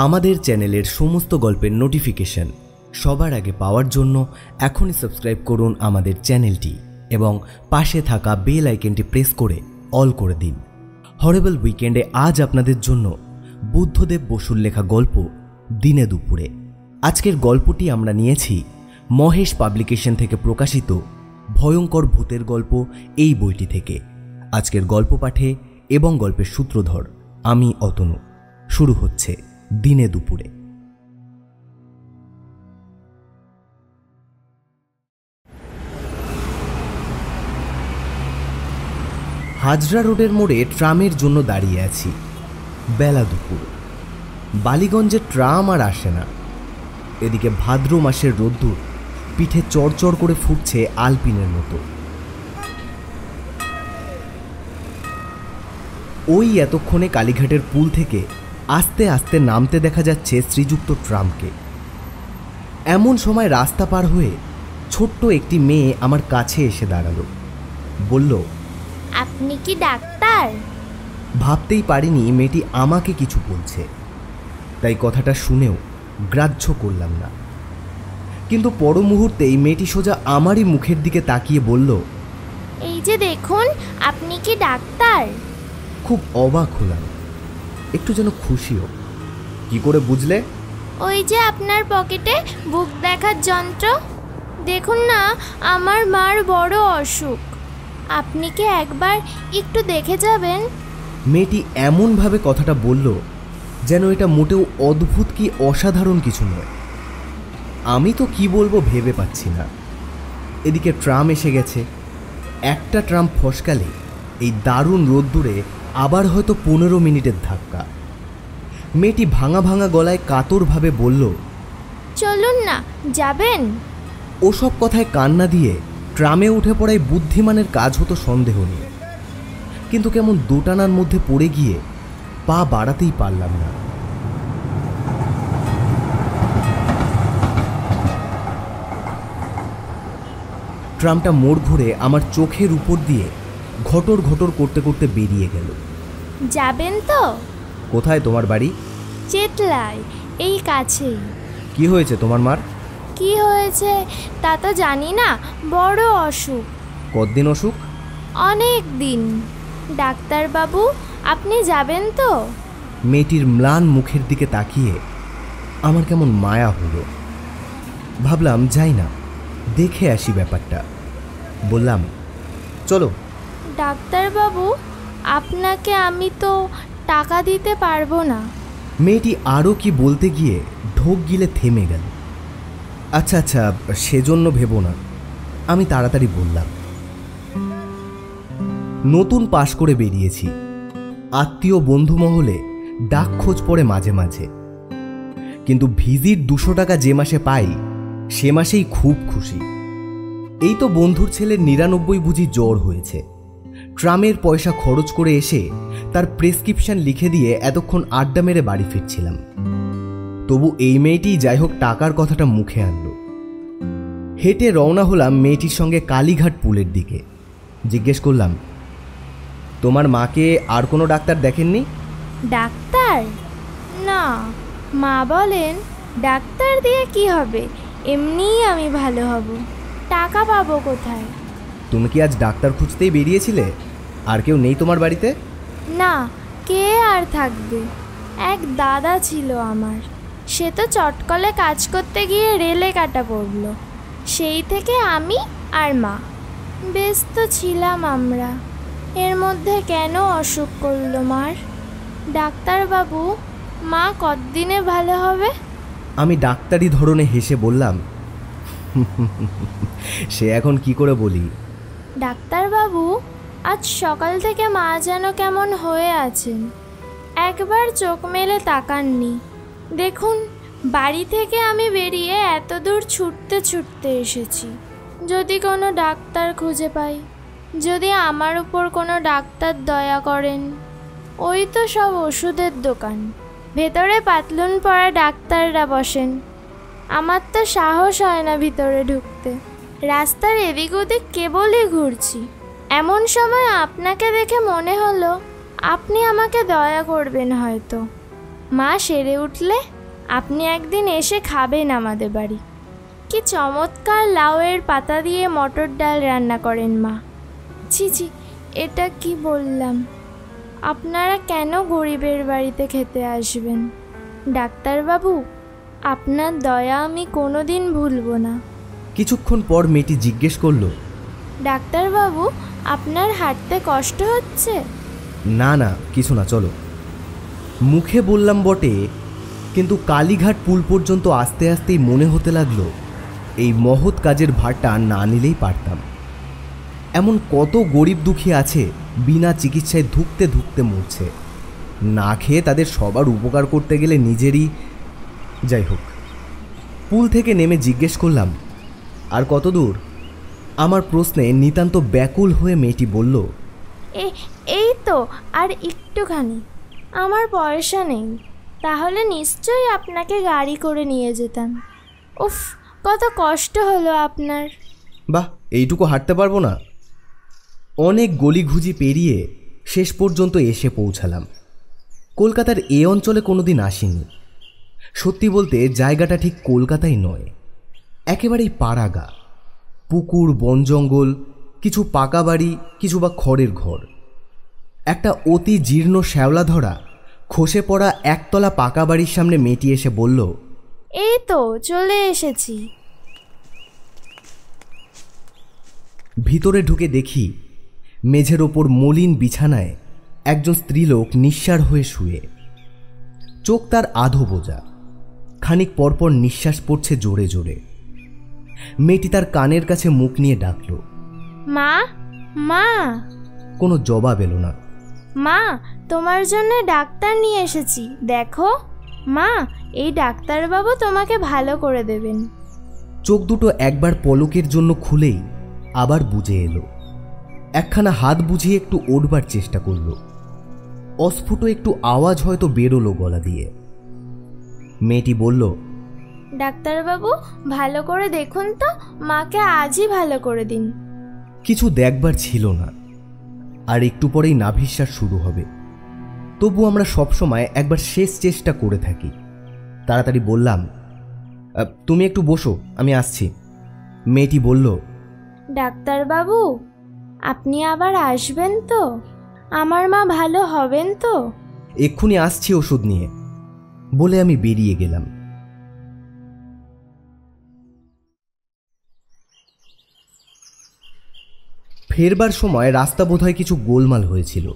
আমাদের চ্যানেলের সমস্ত গল্পের নোটিফিকেশন সবার আগে পাওয়ার জন্য এখনই সাবস্ক্রাইব করুন আমাদের চ্যানেলটি এবং পাশে থাকা বেল আইকনটি প্রেস করে অল করে দিন। হরেবল উইকেন্ডে আজ আপনাদের জন্য বুদ্ধদেব বসুর লেখা গল্প দিনে দুপুরে। আজকের গল্পটি আমরা নিয়েছি মহেশ পাবলিকেশন থেকে প্রকাশিত ভয়ঙ্কর ভূতের গল্প এই বইটি থেকে। আজকের গল্প পাঠে এবং গল্পের সূত্রধর আমি অতনু। শুরু হচ্ছে দিনে দুপুরে। হাজরা রোডের মোড়ে ট্রামের জন্য দাঁড়িয়ে আছি। বেলা দুপুর। বালিগঞ্জের ট্রাম আর আসে না। এদিকে ভাদ্র মাসের রোদ্দুর পিঠে চড়চড় করে ফুটছে আলপিনের মতো। ওই এতক্ষণে কালীঘাটের পুল থেকে আস্তে আস্তে নামতে দেখা যাচ্ছে শ্রীযুক্ত ট্রামকে। এমন সময় রাস্তা পার হয়ে ছোট্ট একটি মেয়ে আমার কাছে এসে দাঁড়ালো। বলল, আপনি কি ডাক্তার? ভাবতেই পারিনি মেয়েটি আমাকে কিছু বলছে, তাই কথাটা শুনেও গ্রাহ্য করলাম না। কিন্তু পর মুহূর্তেই মেয়েটি সোজা আমারই মুখের দিকে তাকিয়ে বলল, এই যে দেখুন, আপনি কি ডাক্তার? খুব অবাক হলাম, একটু যেন খুশিও। কি করে বুঝলে? ওই যে আপনার পকেটে বুক দেখার যন্ত্র, দেখুন না, আমার মার বড় অসুখ। আপনি কি একবার একটু দেখে যাবেন? মেয়েটি এমনভাবে কথাটা বলল যেন এটা মোটেও অদ্ভুত কি অসাধারণ কিছু নয়। আমি তো কি বলবো ভেবে পাচ্ছি না। এদিকে ট্রাম এসে গেছে। একটা ট্রাম ফসকালে এই দারুণ রোদ্দুরে আবার হয়তো 15 মিনিটের ধাক্কা। মেয়েটি ভাঙা ভাঙা গলায় কাতরভাবে বলল, চলুন না, যাবেন? ওসব কথায় কান না দিয়ে ট্রামে উঠে পড়ায় বুদ্ধিমানের কাজ হতো সন্দেহ নেই। কিন্তু কেমন দোটানার মধ্যে পড়ে গিয়ে পা বাড়াতেই পারলাম না। ট্রামটা মোড় ঘুরে আমার চোখের উপর দিয়ে ঘটর ঘটর করতে করতে বেরিয়ে গেল। যাবেন তো? কোথায় তোমার বাড়ি? চেতলায়, এই কাছেই। কি হয়েছে তোমার মার? কি হয়েছে তা তো জানি না, বড় অসুখ। কতদিন অসুখ? অনেক দিন। ডাক্তারবাবু, আপনি যাবেন তো? মেয়েটির ম্লান মুখের দিকে তাকিয়ে আমার কেমন মায়া হলো। ভাবলাম যাই না, দেখে আসি ব্যাপারটা। বললাম, চলো। ডাক্তারবাবু, আপনাকে আমি তো টাকা দিতে পারবো না। মেয়েটি আরও কি বলতে গিয়ে ঢোক গিলে থেমে গেল। আচ্ছা আচ্ছা, সেজন্য ভেবো না, আমি তাড়াতাড়ি বললাম। নতুন পাশ করে বেরিয়েছি। আত্মীয় বন্ধু মহলে ডাক খোঁজ পড়ে মাঝে মাঝে, কিন্তু ভিজিট 200 টাকা যে মাসে পাই সে মাসেই খুব খুশি। এই তো বন্ধুর ছেলের 99 বুঝি জ্বর হয়েছে। ট্রামের পয়সা খরচ করে এসে তার প্রেসক্রিপশন লিখে দিয়ে এতক্ষণ আড্ডা মেরে বাড়ি ফিরছিলাম। তবু এই মেয়েটি যাই হোক টাকার কথাটা মুখে আনলো। হেঁটে রওনা হলাম মেয়েটির সঙ্গে কালীঘাট পুলের দিকে। জিজ্ঞেস করলাম, তোমার মাকে আর কোনো ডাক্তার দেখেননি? ডাক্তার? না, মা বলেন ডাক্তার দিয়ে কি হবে, এমনিই আমি ভালো হব। টাকা পাবো কোথায়? তুমি কি আজ ডাক্তার খুঁজতেই বেরিয়েছিলে? আর কেউ নেই তোমার বাড়িতে? না, কে আর থাকবে। এক দাদা ছিল আমার, সে তো চটকলে কাজ করতে গিয়ে রেলে কাটা পড়ল। সেই থেকে আমি আর মা ব্যস্ত ছিলাম আমরা। এর মধ্যে কেন অসুখ করলো মার? ডাক্তারবাবু, মা কতদিনে ভালো হবে? আমি ডাক্তারি ধরনে হেসে বললাম, সে এখন কি করে বলি। ডাক্তারবাবু, আজ সকাল থেকে মা যেন কেমন হয়ে আছেন। একবার চোখ মেলে তাকাননি। দেখুন, বাড়ি থেকে আমি বেরিয়ে এত দূর ছুটতে ছুটতে এসেছি। যদি কোনো ডাক্তার খুঁজে পাই, যদি আমার উপর কোনো ডাক্তার দয়া করেন। ওই তো সব ওষুধের দোকান, ভেতরে পাতলুন পরা ডাক্তাররা বসেন। আমার তো সাহস হয় না ভিতরে ঢুকতে। রাস্তার এদিক ওদিক কেবলই ঘুরছি। এমন সময় আপনাকে দেখে মনে হলো আপনি আমাকে দয়া করবেন হয়তো। মা সেরে উঠলে আপনি একদিন এসে খাবেন আমাদের বাড়ি। কি চমৎকার লাউয়ের পাতা দিয়ে মটর ডাল রান্না করেন মা। ছি ছি, এটা কি বললাম? আপনারা কেন গরিবের বাড়িতে খেতে আসবেন? ডাক্তারবাবু, আপনার দয়া আমি কোনোদিন ভুলবো না। কিছুক্ষণ পর মেয়েটি জিজ্ঞেস করলো, ডাক্তারবাবু, আপনার হাঁটতে কষ্ট হচ্ছে? না না, কিছু না, চলো। মুখে বললাম বটে, কিন্তু কালীঘাট পুল পর্যন্ত আস্তে আস্তেই মনে হতে লাগলো এই মহৎ কাজের ভারটা না নিলেই পারতাম। এমন কত গরিব দুঃখী আছে বিনা চিকিৎসায় ধুঁকতে ধুঁকতে মরছে। না খেয়ে তাদের সবার উপকার করতে গেলে নিজেরই। যাই হোক, পুল থেকে নেমে জিজ্ঞেস করলাম, আর কত দূর? আমার প্রশ্নে নিতান্ত ব্যাকুল হয়ে মেয়েটি বলল, এই তো আর একটুখানি। আমার পয়সা নেই, তাহলে নিশ্চয়ই আপনাকে গাড়ি করে নিয়ে যেতাম। উফ, কত কষ্ট হলো আপনার। বাহ, এইটুকু হাঁটতে পারবো না? অনেক গলিঘুজি পেরিয়ে শেষ পর্যন্ত এসে পৌঁছালাম। কলকাতার এ অঞ্চলে কোনোদিন আসিনি। সত্যি বলতে জায়গাটা ঠিক কলকাতাই নয়, একেবারেই পাড়াগা। পুকুর, বন জঙ্গল, কিছু পাকা বাড়ি, কিছু বা খড়ের ঘর। একটা অতি জীর্ণ শ্যাওলা ধরা খসে পড়া একতলা পাকা বাড়ির সামনে মেয়েটি এসে বলল, এই তো চলে এসেছি। ভিতরে ঢুকে দেখি মেঝের ওপর মলিন বিছানায় একজন স্ত্রীলোক নিঃসাড় হয়ে শুয়ে। চোখ তার আধো বোজা, খানিক পরপর নিঃশ্বাস পড়ছে জোরে জোরে। মেয়েটি তার কানের কাছে মুখ নিয়ে ডাকল, মা, মা। কোনো জবাব এলো না। মা, তোমার জন্য ডাক্তার নিয়ে এসেছি, দেখো। মা, এই ডাক্তারবাবু তোমাকে ভালো করে দেবেন। চোখ দুটো একবার পলকের জন্য খুলেই আবার বুজে এলো। একখানা হাত বুঝিয়ে একটু ওঠবার চেষ্টা করল। অস্ফুট একটু আওয়াজ হয়তো বেরোলো গলা দিয়ে। মেয়েটি বলল, ডাক্তারবাবু, ভালো করে দেখুন তো, মাকে আজই ভালো করে দিন। কিছু দেখবার ছিল না, আর একটু পরেই নাভিশ্বাস শুরু হবে। তবু আমরা সবসময় একবার শেষ চেষ্টা করে থাকি। তাড়াতাড়ি বললাম, তুমি একটু বসো, আমি আসছি। মেয়েটি বলল, ডাক্তারবাবু, আপনি আবার আসবেন তো? আমার মা ভালো হবেন তো? এক্ষুনি আসছি ওষুধ নিয়ে, বলে আমি বেরিয়ে গেলাম। ফেরবার সময় রাস্তা বোধহয় কিছু গোলমাল হয়েছিল।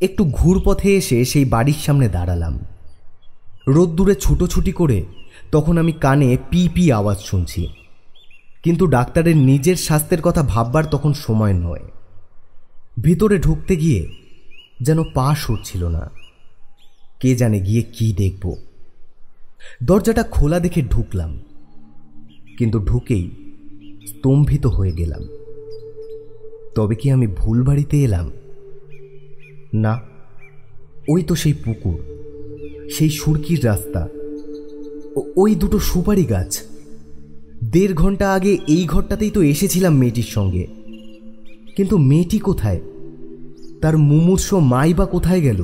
একটু ঘুরপথে এসে সেই বাড়ির সামনে দাঁড়ালাম। রোদ্দুরে ছুটোছুটি করে তখন আমি কানে পি পি আওয়াজ শুনছি, কিন্তু ডাক্তারের নিজের স্বাস্থ্যের কথা ভাববার তখন সময় নয়। ভিতরে ঢুকতে গিয়ে যেন পা সরছিল না। কে জানে গিয়ে কি দেখব। দরজাটা খোলা দেখে ঢুকলাম, কিন্তু ঢুকেই স্তম্ভিত হয়ে গেলাম। তবে কি আমি ভুল বাড়িতে এলাম? না, ওই তো সেই পুকুর, সেই সুরকির রাস্তা, ওই দুটো সুপারি গাছ। 1.5 ঘন্টা আগে এই ঘরটাতেই তো এসেছিলাম মেয়েটির সঙ্গে। কিন্তু মেয়েটি কোথায়? তার মুমূর্ষ মাই বা কোথায় গেল?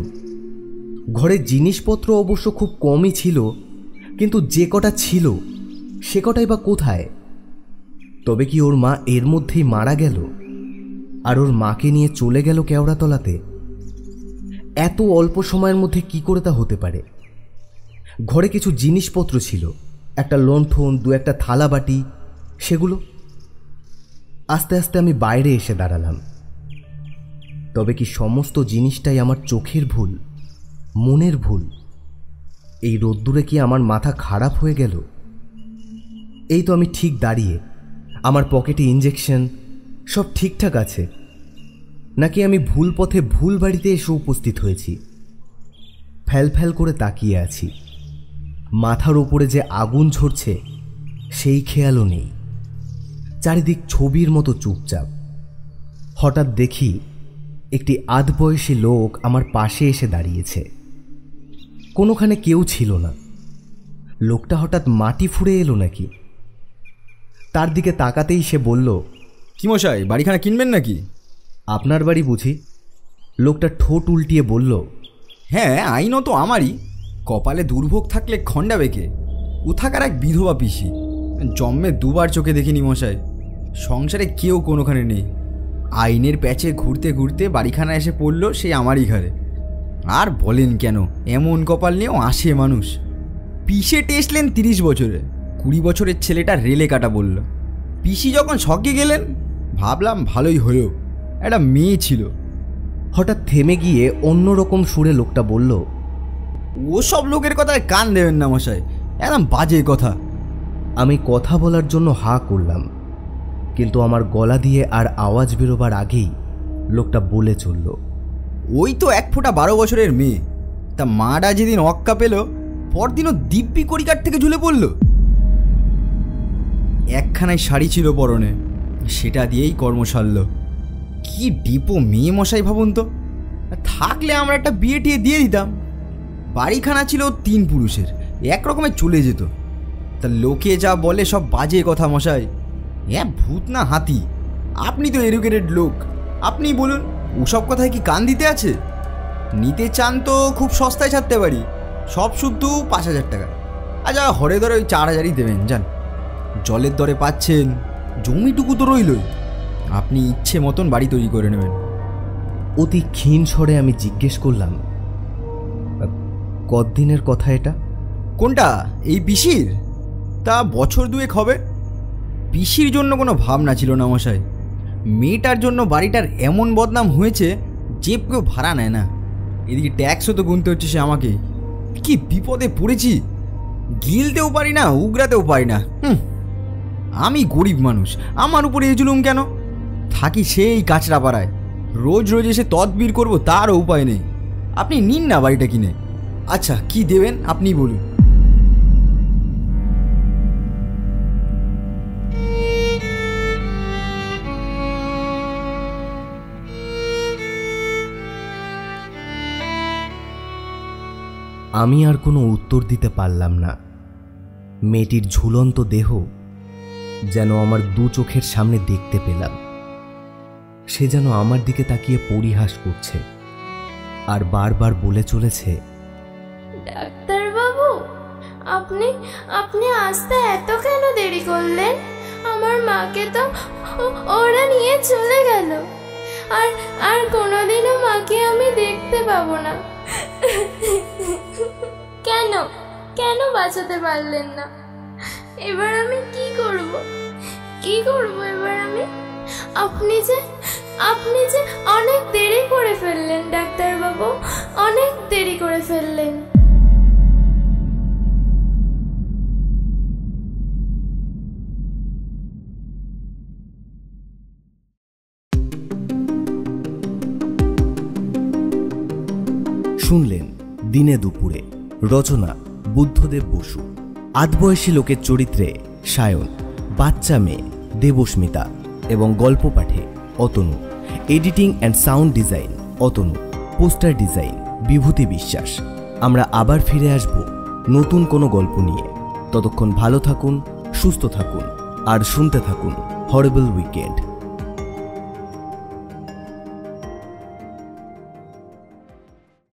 ঘরের জিনিসপত্র অবশ্য খুব কমই ছিল, কিন্তু যে কটা ছিল সে কটাই বা কোথায়? তবে কি ওর মা এর মধ্যেই মারা গেল, আর ওর মাকে নিয়ে চলে গেল কেওড়াতলাতে? এত অল্প সময়ের মধ্যে কি করে তা হতে পারে? ঘরে কিছু জিনিসপত্র ছিল, একটা লণ্ঠন, 2-1টা থালা বাটি, সেগুলো। আস্তে আস্তে আমি বাইরে এসে দাঁড়ালাম। তবে কি সমস্ত জিনিসটাই আমার চোখের ভুল, মনের ভুল? এই রোদ্দুরে কি আমার মাথা খারাপ হয়ে গেল? এই তো আমি ঠিক দাঁড়িয়ে, আমার পকেটে ইঞ্জেকশন, সব ঠিকঠাক আছে। নাকি আমি ভুল পথে ভুল বাড়িতে এসে উপস্থিত হয়েছি? ফ্যাল ফ্যাল করে তাকিয়ে আছি। মাথার ওপরে যে আগুন ঝরছে সেই খেয়ালও নেই। চারিদিক ছবির মতো চুপচাপ। হঠাৎ দেখি একটি আধবয়সী লোক আমার পাশে এসে দাঁড়িয়েছে। কোনোখানে কেউ ছিল না। লোকটা হঠাৎ মাটি ফুঁড়ে এলো নাকি? তার দিকে তাকাতেই সে বলল, কি মশাই, বাড়িখানা কিনবেন নাকি? আপনার বাড়ি বুঝি? লোকটা ঠোঁট উল্টিয়ে বলল, হ্যাঁ, আইনত আমারই। কপালে দুর্ভোগ থাকলে খণ্ডা বেঁকে কোথাকার এক বিধবা পিসি, জন্মে দুবার চোখে দেখিনি মশাই। সংসারে কেউ কোনোখানে নেই। আইনের প্যাচে ঘুরতে ঘুরতে বাড়িখানা এসে পড়ল সেই আমারই ঘরে। আর বলেন কেন, এমন কপাল নিয়েও আসে মানুষ। পিসে টেসলেন 30 বছরে, 20 বছরের ছেলেটা রেলে কাটা বলল। পিসি যখন শখে গেলেন ভাবলাম ভালোই হলো, একটা মেয়ে ছিল। হঠাৎ থেমে গিয়ে অন্যরকম সুরে লোকটা বলল, ওসব লোকের কথায় কান দেবেন না মশাই, একদম বাজে কথা। আমি কথা বলার জন্য হা করলাম, কিন্তু আমার গলা দিয়ে আর আওয়াজ বেরোবার আগেই লোকটা বলে চলল, ওই তো 1 ফোঁটা 12 বছরের মেয়ে, তা মাটা যেদিন অক্কা পেল পরদিনও দিব্যি কড়িকাঠ থেকে ঝুলে পড়ল। একখানায় শাড়ি ছিল পরনে, সেটা দিয়েই কর্ম সারল। কি ডিপো মেয়ে মশাই ভাবুন তো। থাকলে আমরা একটা বিয়ে টিয়ে দিয়ে দিতাম। বাড়িখানা ছিল 3 পুরুষের, এক রকমের চলে যেত। তা লোকে যা বলে সব বাজে কথা মশাই। ভূত না হাতি? আপনি তো এডুকেটেড লোক, আপনি বলুন ওসব কথায় কি কান দিতে আছে? নিতে চান তো খুব সস্তায় ছাড়তে পারি, সব শুদ্ধ 5,000 টাকা। আচ্ছা হরে ধরে ওই 4,000ই দেবেন যান। জলের দরে পাচ্ছেন, জমিটুকু তো রইলই, আপনি ইচ্ছে মতন বাড়ি তৈরি করে নেবেন। অতি ক্ষীণ স্বরে আমি জিজ্ঞেস করলাম, কতদিনের কথা এটা? কোনটা? এই পিসির? তা বছর 2 হবে। পিসির জন্য কোনো ভাবনা ছিল না মশাই। মেয়েটার জন্য বাড়িটার এমন বদনাম হয়েছে যে কেউ ভাড়া নেয় না। এদিকে ট্যাক্সও তো গুনতে হচ্ছে সে আমাকে। কি বিপদে পড়েছি, গিলতেও পারি না, উগরাতেও পারি না। আমি গরিব মানুষ, আমার উপরে এই জুলুম কেন? থাকি সেই কাঁচরাপাড়ায়, রোজ রোজ এসে তদবির করবো তারও উপায় নেই। আপনি নিন না বাড়িটা কিনে। আচ্ছা কি দেবেন আপনি বলুন। আমি আর কোনো উত্তর দিতে পারলাম না। মেয়েটির ঝুলন্ত দেহ যেন আমার 2 চোখের সামনে দেখতে পেলাম। সে যেন আমার দিকে তাকিয়ে পরিহাস করছে আর বারবার বলে চলেছে, ডাক্তারবাবু, আপনি আপনি আসতে এত কেন দেরি করলেন? আমার মাকে তো ওরা নিয়ে চলে গেল, আর আর কোনোদিনও মাকে আমি দেখতে পাবো না। কেন কেন বাঁচাতে পারলেন না? এবার আমি কি করব এবার আমি? আপনি যে অনেক দেরি করে ফেললেন ডাক্তারবাবু, অনেক দেরি করে ফেললেন। শুনলেন দিনে দুপুরে, রচনা বুদ্ধদেব বসু। আধবয়সী লোকের চরিত্রে সায়ন, বাচ্চা মেয়ে দেবস্মিতা এবং গল্প পাঠে Atanu. Editing and sound design Atanu. Poster design Bibhuti Biswas. আমরা আবার ফিরে আসব নতুন কোনো গল্প নিয়ে। ততক্ষণ ভালো থাকুন, সুস্থ থাকুন আর শুনতে থাকুন হরিবল উইকেন্ড।